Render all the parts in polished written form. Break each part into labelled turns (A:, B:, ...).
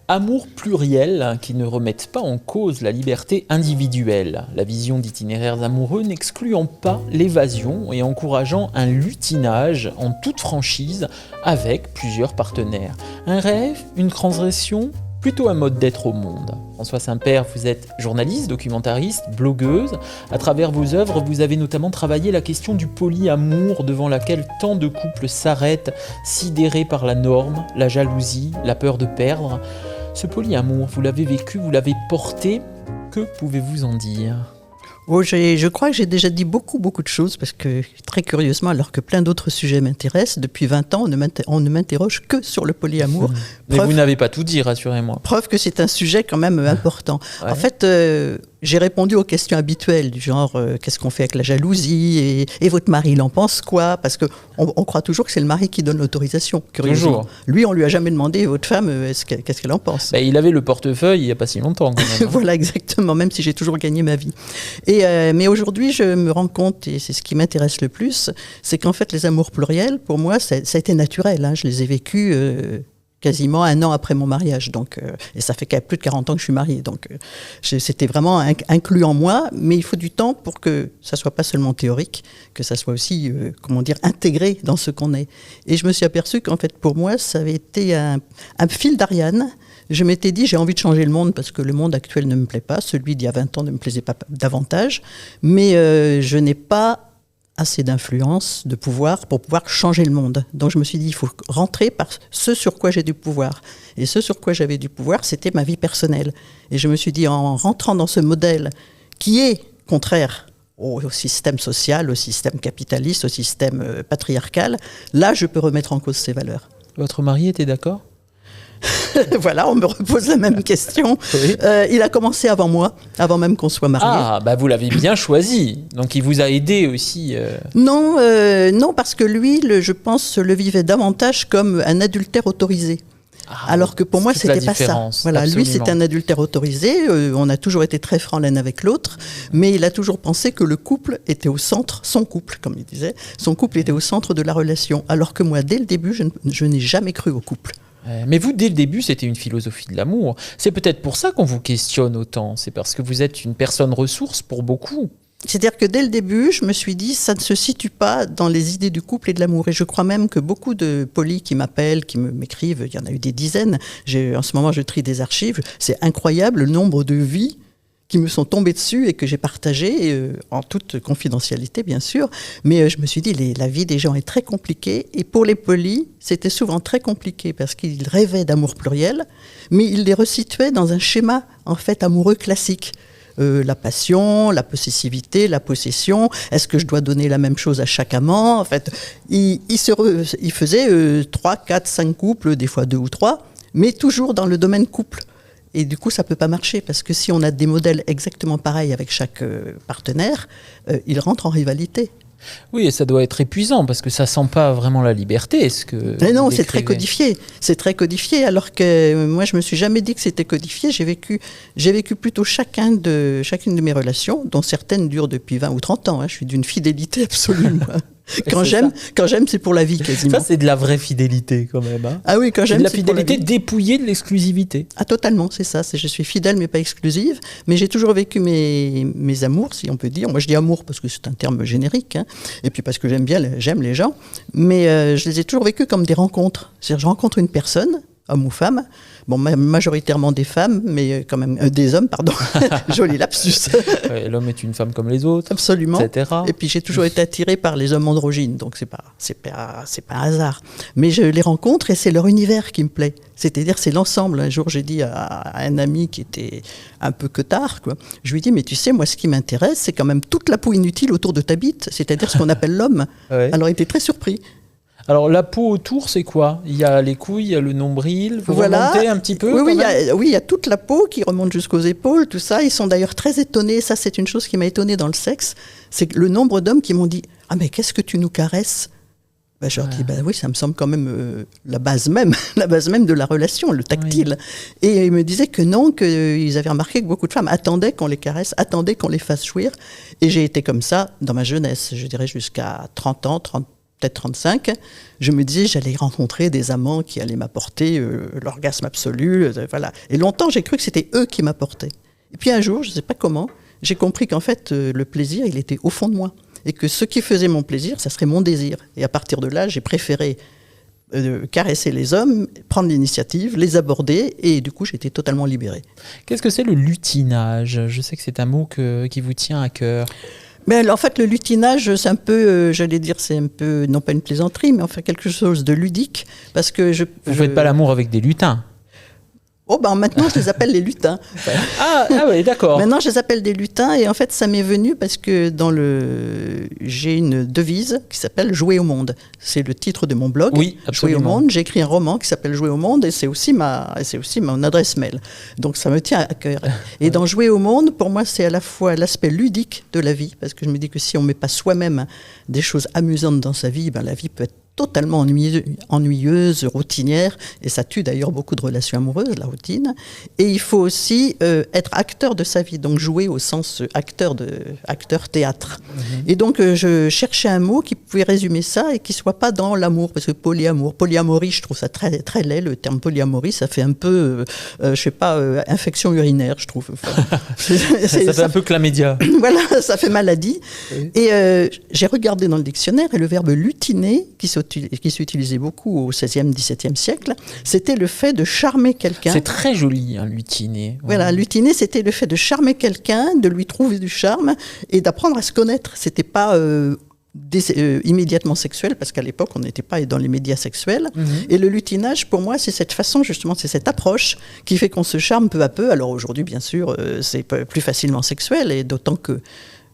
A: Amour pluriel qui ne remettent pas en cause la liberté individuelle. La vision d'itinéraires amoureux n'excluant pas l'évasion et encourageant un lutinage en toute franchise avec plusieurs partenaires. Un rêve, une transgression, plutôt un mode d'être au monde. François Saint-Père, vous êtes journaliste, documentariste, blogueuse. À travers vos œuvres, vous avez notamment travaillé la question du polyamour devant laquelle tant de couples s'arrêtent, sidérés par la norme, la jalousie, la peur de perdre. Ce polyamour, vous l'avez vécu, vous l'avez porté. Que pouvez-vous en dire ?
B: Je crois que j'ai déjà dit beaucoup de choses parce que, très curieusement, alors que plein d'autres sujets m'intéressent, depuis 20 ans, on ne m'interroge que sur le polyamour.
A: Mais vous n'avez pas tout dit, rassurez-moi.
B: Preuve que c'est un sujet quand même important. Ouais. En fait, j'ai répondu aux questions habituelles du genre qu'est-ce qu'on fait avec la jalousie et votre mari, il en pense quoi ? Parce qu'on croit toujours que c'est le mari qui donne l'autorisation.
A: Toujours.
B: Lui, on lui a jamais demandé, et votre femme, qu'est-ce qu'elle en pense ?
A: Il avait le portefeuille il n'y a pas si longtemps quand même.
B: Voilà, exactement, même si j'ai toujours gagné ma vie. Mais aujourd'hui, je me rends compte, et c'est ce qui m'intéresse le plus, c'est qu'en fait, les amours pluriels, pour moi, ça a été naturel. Je les ai vécus quasiment 1 an après mon mariage. Et ça fait plus de 40 ans que je suis mariée. Donc, c'était vraiment inclus en moi, mais il faut du temps pour que ça ne soit pas seulement théorique, que ça soit aussi, intégré dans ce qu'on est. Et je me suis aperçue qu'en fait, pour moi, ça avait été un fil d'Ariane. Je m'étais dit, j'ai envie de changer le monde parce que le monde actuel ne me plaît pas. Celui d'il y a 20 ans ne me plaisait pas davantage. Mais je n'ai pas assez d'influence, de pouvoir pour pouvoir changer le monde. Donc je me suis dit, il faut rentrer par ce sur quoi j'ai du pouvoir. Et ce sur quoi j'avais du pouvoir, c'était ma vie personnelle. Et je me suis dit, en rentrant dans ce modèle qui est contraire au système social, au système capitaliste, au système patriarcal, là, je peux remettre en cause ces valeurs.
A: Votre mari était d'accord ?
B: Voilà, on me repose la même question. Oui. Il a commencé avant moi, avant même qu'on soit mariés.
A: Ah, vous l'avez bien choisi. Donc il vous a aidé aussi.
B: Non, parce que lui, je pense, le vivait davantage comme un adultère autorisé. Alors que pour moi, c'était pas ça. Voilà, absolument. Lui, c'était un adultère autorisé. On a toujours été très franc l'un avec l'autre, mais il a toujours pensé que le couple était au centre, son couple, comme il disait, son couple était au centre de la relation. Alors que moi, dès le début, je n'ai jamais cru au couple.
A: Mais vous, dès le début, c'était une philosophie de l'amour. C'est peut-être pour ça qu'on vous questionne autant. C'est parce que vous êtes une personne ressource pour beaucoup.
B: C'est-à-dire que dès le début, je me suis dit, ça ne se situe pas dans les idées du couple et de l'amour. Et je crois même que beaucoup de polis qui m'appellent, qui m'écrivent, il y en a eu des dizaines. En ce moment, je trie des archives. C'est incroyable le nombre de vies qui me sont tombées dessus et que j'ai partagées, en toute confidentialité, bien sûr. Mais je me suis dit, la vie des gens est très compliquée. Et pour les polis, c'était souvent très compliqué parce qu'ils rêvaient d'amour pluriel, mais ils les resituaient dans un schéma, en fait, amoureux classique. La passion, la possessivité, la possession. Est-ce que je dois donner la même chose à chaque amant ? En fait, ils faisaient 3, 4, 5 couples, des fois 2 ou 3, mais toujours dans le domaine couple. Et du coup, ça ne peut pas marcher, parce que si on a des modèles exactement pareils avec chaque partenaire, ils rentrent en rivalité.
A: Oui, et ça doit être épuisant, parce que ça ne sent pas vraiment la liberté.
B: Mais non, c'est très codifié. C'est très codifié, alors que moi, je ne me suis jamais dit que c'était codifié. J'ai vécu plutôt chacune de mes relations, dont certaines durent depuis 20 ou 30 ans. Je suis d'une fidélité absolue, moi. Quand j'aime, c'est pour la vie, quasiment.
A: Ça, c'est de la vraie fidélité, quand même. Hein.
B: Ah oui, quand j'aime,
A: c'est de la fidélité dépouillée de l'exclusivité.
B: Ah, totalement, c'est ça. Je suis fidèle, mais pas exclusive. Mais j'ai toujours vécu mes amours, si on peut dire. Moi, je dis amour parce que c'est un terme générique. Et puis parce que j'aime les gens. Mais je les ai toujours vécus comme des rencontres. C'est-à-dire, je rencontre une personne, homme ou femme, bon, majoritairement des femmes, mais quand même des hommes, pardon. Joli lapsus.
A: Ouais, l'homme est une femme comme les autres.
B: Absolument.
A: Etc.
B: Et puis j'ai toujours été attirée par les hommes androgynes, donc c'est pas un hasard. Mais je les rencontre et c'est leur univers qui me plaît. C'est-à-dire, c'est l'ensemble. Un jour, j'ai dit à un ami qui était un peu queutard, quoi. Je lui ai dit, mais tu sais, moi, ce qui m'intéresse, c'est quand même toute la peau inutile autour de ta bite, c'est-à-dire ce qu'on appelle l'homme. Ouais. Alors, il était très surpris.
A: Alors, la peau autour, c'est quoi ? Il y a les couilles, il y a le nombril. Vous remontez un petit peu ?
B: Oui, il y a toute la peau qui remonte jusqu'aux épaules, tout ça. Ils sont d'ailleurs très étonnés. Ça, c'est une chose qui m'a étonnée dans le sexe. C'est le nombre d'hommes qui m'ont dit « Ah, mais qu'est-ce que tu nous caresses ?» Je leur dis « Oui, ça me semble quand même la base même de la relation, le tactile. Oui. » Et ils me disaient que non, qu'ils avaient remarqué que beaucoup de femmes attendaient qu'on les caresse, attendaient qu'on les fasse jouir. Et j'ai été comme ça dans ma jeunesse, je dirais jusqu'à 30 ans, peut-être 35, je me disais j'allais rencontrer des amants qui allaient m'apporter l'orgasme absolu. Voilà. Et longtemps, j'ai cru que c'était eux qui m'apportaient. Et puis un jour, je ne sais pas comment, j'ai compris qu'en fait, le plaisir, il était au fond de moi. Et que ce qui faisait mon plaisir, ça serait mon désir. Et à partir de là, j'ai préféré caresser les hommes, prendre l'initiative, les aborder, et du coup, j'étais totalement libérée.
A: Qu'est-ce que c'est le lutinage ? Je sais que c'est un mot qui vous tient à cœur.
B: Mais en fait, le lutinage, c'est un peu, j'allais dire, c'est un peu, non pas une plaisanterie, mais enfin quelque chose de ludique, parce que
A: Vous faites pas l'amour avec des lutins ?
B: Oh ben maintenant je les appelle les lutins.
A: Ah oui, d'accord.
B: Maintenant je les appelle des lutins et en fait ça m'est venu parce que j'ai une devise qui s'appelle Jouer au monde. C'est le titre de mon blog.
A: Oui, absolument.
B: Jouer au monde. J'ai écrit un roman qui s'appelle Jouer au monde et c'est aussi mon adresse mail. Donc ça me tient à cœur. Et dans Jouer au monde, pour moi c'est à la fois l'aspect ludique de la vie parce que je me dis que si on met pas soi-même des choses amusantes dans sa vie, ben la vie peut être totalement ennuyeuse, routinière, et ça tue d'ailleurs beaucoup de relations amoureuses, la routine. Et il faut aussi être acteur de sa vie, donc jouer au sens acteur théâtre. Et donc je cherchais un mot qui pouvait résumer ça et qui soit pas dans l'amour, parce que polyamorie, je trouve ça très, très laid, le terme polyamorie, ça fait un peu, infection urinaire, je trouve. Enfin,
A: ça fait un peu chlamydia.
B: Voilà, ça fait maladie. Oui. Et j'ai regardé dans le dictionnaire et le verbe lutiner, qui s'utilisait beaucoup au XVIe, XVIIe siècle, c'était le fait de charmer quelqu'un.
A: C'est très joli, hein, lutiner.
B: Voilà, lutiner, c'était le fait de charmer quelqu'un, de lui trouver du charme et d'apprendre à se connaître. C'était pas immédiatement sexuel, parce qu'à l'époque, on n'était pas dans les médias sexuels. Et le lutinage, pour moi, c'est cette façon, justement, c'est cette approche qui fait qu'on se charme peu à peu. Alors aujourd'hui, bien sûr, c'est plus facilement sexuel, et d'autant que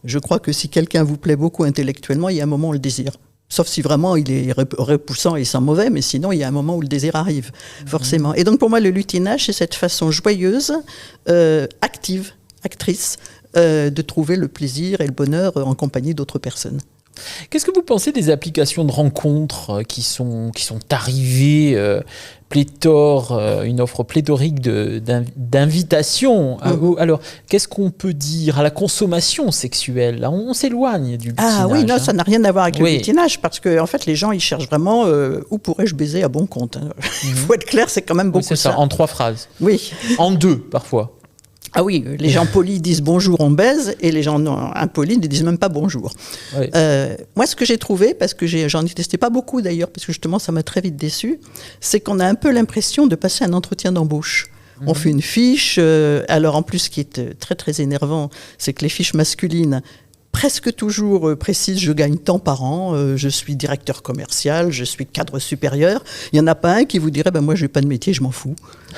B: je crois que si quelqu'un vous plaît beaucoup intellectuellement, il y a un moment où on le désire. Sauf si vraiment il est repoussant et il sent mauvais, mais sinon il y a un moment où le désir arrive, forcément. Et donc pour moi, le lutinage, c'est cette façon joyeuse, actrice, de trouver le plaisir et le bonheur en compagnie d'autres personnes.
A: Qu'est-ce que vous pensez des applications de rencontres qui sont arrivées pléthore, une offre pléthorique d'invitations. Alors, qu'est-ce qu'on peut dire à la consommation sexuelle ? Là, on s'éloigne du lutinage.
B: Ah oui, non, ça n'a rien à voir avec le lutinage, parce que en fait, les gens, ils cherchent vraiment où pourrais-je baiser à bon compte. Il faut être clair, c'est quand même beaucoup
A: ça. En 3 phrases.
B: Oui.
A: En 2, parfois.
B: Ah oui, les gens polis disent bonjour, on baise, et les gens impolis ne disent même pas bonjour. Oui. Moi, ce que j'ai trouvé, parce que j'en ai testé pas beaucoup d'ailleurs, parce que justement ça m'a très vite déçu, c'est qu'on a un peu l'impression de passer un entretien d'embauche. On fait une fiche, alors en plus ce qui est très très énervant, c'est que les fiches masculines, presque toujours précise, je gagne tant par an, je suis directeur commercial, je suis cadre supérieur. Il n'y en a pas un qui vous dirait, moi je n'ai pas de métier, je m'en fous.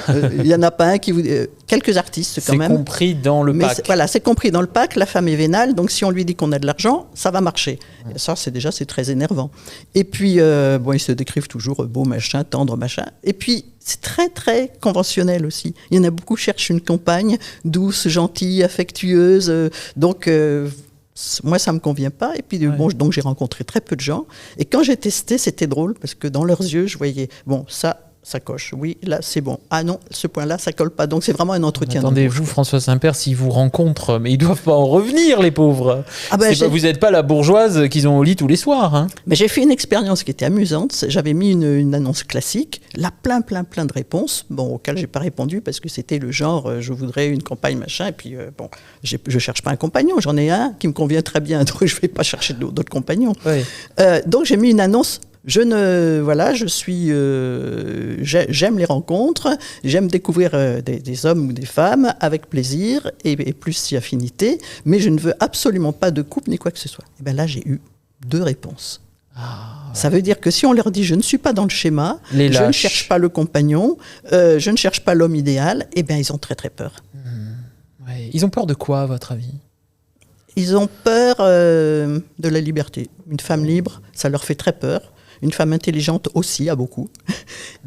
B: Il n'y en a pas un qui vous... quelques artistes quand même.
A: C'est compris dans le pack.
B: Voilà, c'est compris dans le pack, la femme est vénale, donc si on lui dit qu'on a de l'argent, ça va marcher. Et ça, c'est très énervant. Et puis, ils se décrivent toujours beau machin, tendre machin. Et puis, c'est très, très conventionnel aussi. Il y en a beaucoup qui cherchent une compagne douce, gentille, affectueuse. Donc... moi, ça ne me convient pas. Et puis, donc j'ai rencontré très peu de gens. Et quand j'ai testé, c'était drôle parce que dans leurs yeux, je voyais, ça coche. Oui, là, c'est bon. Ah non, ce point-là, ça colle pas. Donc, c'est vraiment un entretien.
A: Attendez-vous, François Saint-Père, s'ils vous rencontrent, mais ils doivent pas en revenir, les pauvres. Vous n'êtes pas la bourgeoise qu'ils ont au lit tous les soirs. Hein.
B: Mais j'ai fait une expérience qui était amusante. J'avais mis une annonce classique. Là, plein de réponses. Auxquelles j'ai pas répondu parce que c'était le genre, je voudrais une compagne, machin. Et puis, je cherche pas un compagnon. J'en ai un qui me convient très bien. Donc, je vais pas chercher d'autres compagnons. Oui. Donc, j'ai mis une annonce. J'aime les rencontres, j'aime découvrir des hommes ou des femmes avec plaisir et plus si affinité, mais je ne veux absolument pas de couple ni quoi que ce soit. Et bien là, j'ai eu 2 réponses. Ça veut dire que si on leur dit je ne suis pas dans le schéma, je ne cherche pas le compagnon, je ne cherche pas l'homme idéal, et bien ils ont très très peur.
A: Ouais. Ils ont peur de quoi, à votre avis ?
B: Ils ont peur de la liberté. Une femme libre, ça leur fait très peur. Une femme intelligente aussi, à beaucoup.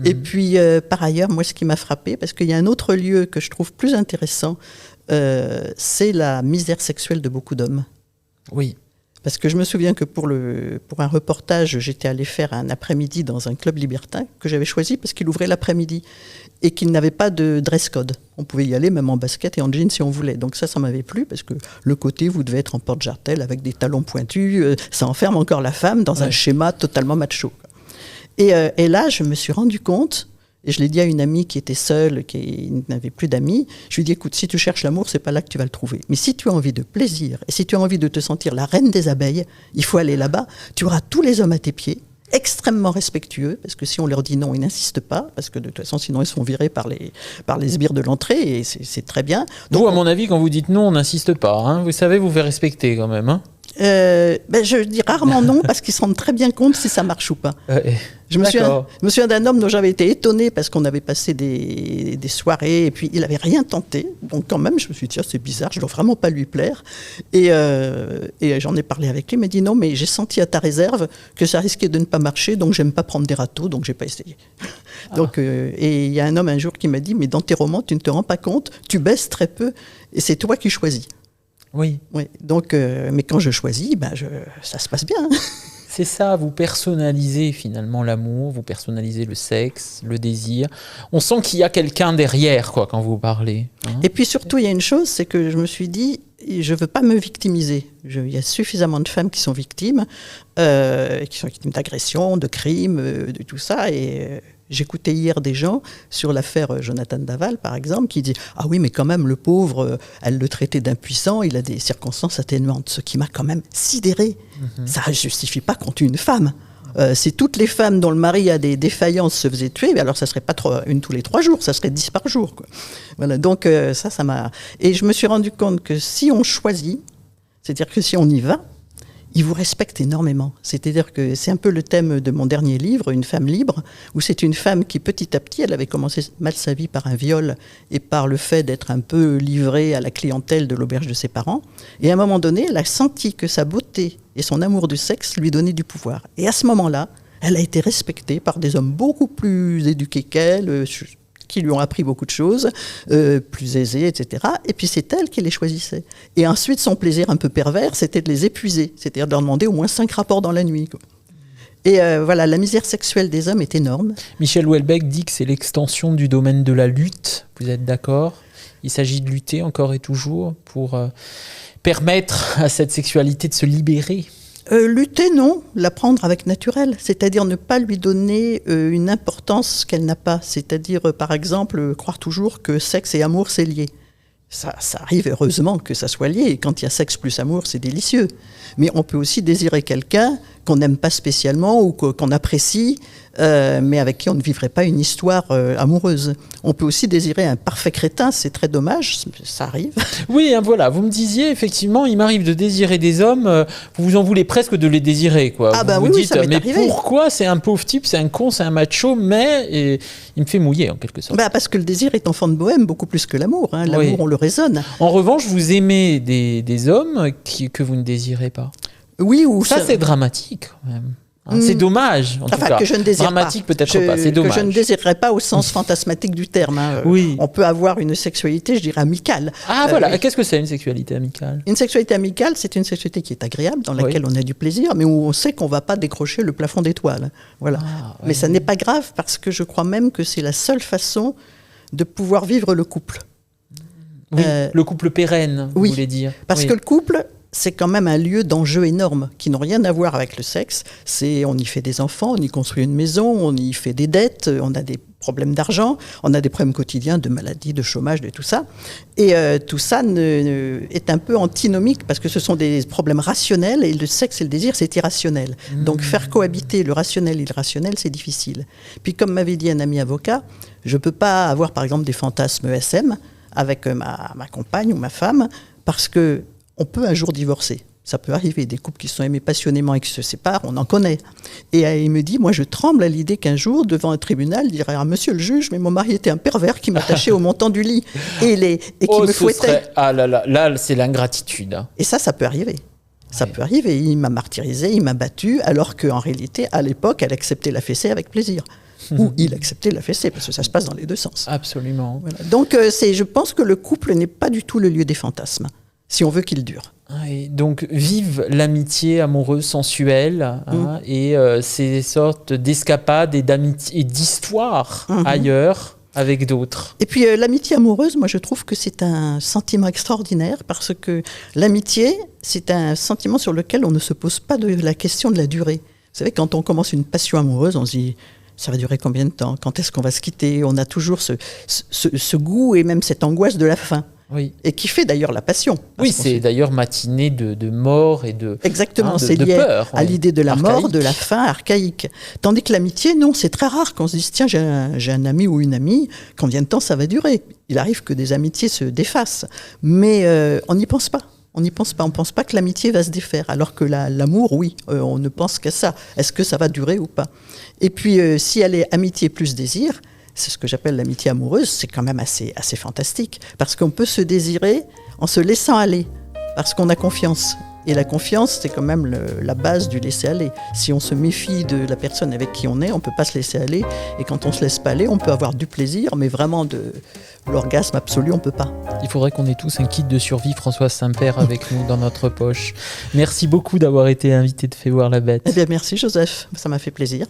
B: Et puis, par ailleurs, moi, ce qui m'a frappée, parce qu'il y a un autre lieu que je trouve plus intéressant, c'est la misère sexuelle de beaucoup d'hommes.
A: Oui.
B: Parce que je me souviens que pour un reportage, j'étais allée faire un après-midi dans un club libertin que j'avais choisi parce qu'il ouvrait l'après-midi et qu'il n'avait pas de dress code. On pouvait y aller même en basket et en jean si on voulait. Donc ça m'avait plu parce que le côté, vous devez être en porte-jartel avec des talons pointus, ça enferme encore la femme dans un schéma totalement macho. Et là, je me suis rendu compte, et je l'ai dit à une amie qui était seule, qui n'avait plus d'amis, je lui ai dit, écoute, si tu cherches l'amour, c'est pas là que tu vas le trouver. Mais si tu as envie de plaisir, et si tu as envie de te sentir la reine des abeilles, il faut aller là-bas. Tu auras tous les hommes à tes pieds, extrêmement respectueux, parce que si on leur dit non, ils n'insistent pas, parce que de toute façon, sinon ils sont virés par les sbires de l'entrée, et c'est très bien. Donc,
A: vous, à mon avis, quand vous dites non, on n'insiste pas. Hein. Vous savez, vous faites respecter quand même. Hein.
B: Je dis rarement non, parce qu'ils se rendent très bien compte si ça marche ou pas. Je me souviens d'un homme dont j'avais été étonnée parce qu'on avait passé des soirées et puis il n'avait rien tenté. Donc quand même, je me suis dit, tiens, c'est bizarre, je ne dois vraiment pas lui plaire. Et j'en ai parlé avec lui, il m'a dit non, mais j'ai senti à ta réserve que ça risquait de ne pas marcher, donc j'aime pas prendre des râteaux, donc j'ai pas essayé. Donc, et il y a un homme un jour qui m'a dit, mais dans tes romans, tu ne te rends pas compte, tu baisses très peu et c'est toi qui choisis.
A: Oui.
B: Donc, mais quand je choisis, ça se passe bien.
A: C'est ça, vous personnalisez finalement l'amour, vous personnalisez le sexe, le désir. On sent qu'il y a quelqu'un derrière quand vous parlez. Hein.
B: Et puis surtout, il y a une chose, c'est que je me suis dit, je ne veux pas me victimiser. Il y a suffisamment de femmes qui sont victimes d'agressions, de crimes, de tout ça. Et j'écoutais hier des gens sur l'affaire Jonathan Daval, par exemple, qui disaient « Ah oui, mais quand même, le pauvre, elle le traitait d'impuissant, il a des circonstances atténuantes. » Ce qui m'a quand même sidéré. Ça ne justifie pas qu'on tue une femme. Si toutes les femmes dont le mari a des défaillances se faisaient tuer, alors ça ne serait pas une tous les 3 jours, ça serait 10 par jour. Quoi. Voilà, donc ça m'a... Et je me suis rendu compte que si on choisit, c'est-à-dire que si on y va, ils vous respectent énormément. C'est-à-dire que c'est un peu le thème de mon dernier livre, Une femme libre, où c'est une femme qui, petit à petit, elle avait commencé mal sa vie par un viol et par le fait d'être un peu livrée à la clientèle de l'auberge de ses parents. Et à un moment donné, elle a senti que sa beauté et son amour du sexe lui donnaient du pouvoir. Et à ce moment-là, elle a été respectée par des hommes beaucoup plus éduqués qu'elle, qui lui ont appris beaucoup de choses, plus aisées, etc. Et puis c'est elle qui les choisissait. Et ensuite, son plaisir un peu pervers, c'était de les épuiser, c'est-à-dire de leur demander au moins 5 rapports dans la nuit. Quoi. Et voilà, la misère sexuelle des hommes est énorme.
A: Michel Houellebecq dit que c'est l'extension du domaine de la lutte. Vous êtes d'accord ? Il s'agit de lutter encore et toujours pour permettre à cette sexualité de se libérer.
B: Lutter, non. La prendre avec naturel. C'est-à-dire ne pas lui donner une importance qu'elle n'a pas. C'est-à-dire, par exemple, croire toujours que sexe et amour, c'est lié. Ça arrive heureusement que ça soit lié. Et quand il y a sexe plus amour, c'est délicieux. Mais on peut aussi désirer quelqu'un qu'on n'aime pas spécialement ou qu'on apprécie, mais avec qui on ne vivrait pas une histoire amoureuse. On peut aussi désirer un parfait crétin, c'est très dommage, ça arrive.
A: Oui, hein, voilà, vous me disiez, effectivement, il m'arrive de désirer des hommes, vous en voulez presque de les désirer, quoi.
B: Ah bah
A: vous
B: oui,
A: dites,
B: ça m'est
A: mais
B: arrivé.
A: Pourquoi c'est un pauvre type, c'est un con, c'est un macho, mais il me fait mouiller, en quelque sorte.
B: Parce que le désir est enfant de bohème, beaucoup plus que l'amour. Hein. L'amour,
A: Oui.
B: on le raisonne.
A: En revanche, vous aimez des hommes que vous ne désirez pas.
B: Oui, ou
A: Ça, c'est dramatique, quand même. Hein, c'est dommage, en tout cas.
B: Que je ne désire
A: dramatique,
B: pas.
A: peut-être pas, c'est dommage.
B: Que je ne désirerais pas au sens fantasmatique du terme. Hein.
A: Oui.
B: On peut avoir une sexualité, je dirais, amicale.
A: Ah, voilà. Qu'est-ce que c'est, une sexualité amicale ?
B: Une sexualité amicale, c'est une sexualité qui est agréable, dans laquelle on a du plaisir, mais où on sait qu'on ne va pas décrocher le plafond d'étoiles. Voilà. Mais ça n'est pas grave, parce que je crois même que c'est la seule façon de pouvoir vivre le couple.
A: Oui, le couple pérenne, vous voulez dire.
B: Parce que le couple, c'est quand même un lieu d'enjeux énormes qui n'ont rien à voir avec le sexe. On y fait des enfants, on y construit une maison, on y fait des dettes, on a des problèmes d'argent, on a des problèmes quotidiens de maladie, de chômage, de tout ça. Et tout ça est un peu antinomique parce que ce sont des problèmes rationnels et le sexe et le désir, c'est irrationnel. Donc faire cohabiter le rationnel et l'irrationnel, c'est difficile. Puis comme m'avait dit un ami avocat, je ne peux pas avoir par exemple des fantasmes SM avec ma compagne ou ma femme parce que on peut un jour divorcer. Ça peut arriver, des couples qui se sont aimés passionnément et qui se séparent, on en connaît. Et il me dit, moi je tremble à l'idée qu'un jour, devant un tribunal, il dirait, ah, monsieur le juge, mais mon mari était un pervers qui m'attachait au montant du lit et qui me fouettait.
A: Ah là, c'est l'ingratitude. Hein.
B: Et ça peut arriver. Ça peut arriver. Il m'a martyrisé, il m'a battu, alors qu'en réalité, à l'époque, elle acceptait la fessée avec plaisir. Ou il acceptait la fessée, parce que ça se passe dans les deux sens.
A: Absolument.
B: Voilà. Donc je pense que le couple n'est pas du tout le lieu des fantasmes, si on veut qu'il dure.
A: Et donc, vive l'amitié amoureuse sensuelle et ces sortes d'escapades et d'amitié et d'histoires ailleurs avec d'autres.
B: Et puis l'amitié amoureuse, moi je trouve que c'est un sentiment extraordinaire parce que l'amitié, c'est un sentiment sur lequel on ne se pose pas de la question de la durée. Vous savez, quand on commence une passion amoureuse, on se dit ça va durer combien de temps ? Quand est-ce qu'on va se quitter ? On a toujours ce goût et même cette angoisse de la fin.
A: Oui.
B: Et qui fait d'ailleurs la passion.
A: Oui, c'est d'ailleurs matinée de mort et de
B: exactement, c'est
A: de
B: lié
A: peur,
B: à l'idée de la
A: archaïque.
B: mort, de la fin archaïque. Tandis que l'amitié, non, c'est très rare qu'on se dise tiens, j'ai un ami ou une amie, combien de temps ça va durer ? Il arrive que des amitiés se défassent, mais on n'y pense pas. On n'y pense pas. On ne pense pas que l'amitié va se défaire, alors que l'amour, oui, on ne pense qu'à ça. Est-ce que ça va durer ou pas ? Et puis, si elle est amitié plus désir, c'est ce que j'appelle l'amitié amoureuse, c'est quand même assez fantastique. Parce qu'on peut se désirer en se laissant aller, parce qu'on a confiance. Et la confiance, c'est quand même la base du laisser-aller. Si on se méfie de la personne avec qui on est, on ne peut pas se laisser aller. Et quand on ne se laisse pas aller, on peut avoir du plaisir, mais vraiment de l'orgasme absolu, on ne peut pas.
A: Il faudrait qu'on ait tous un kit de survie Françoise Saint-Père avec nous dans notre poche. Merci beaucoup d'avoir été invité de Fais voir la bête.
B: Eh bien, merci Joseph, ça m'a fait plaisir.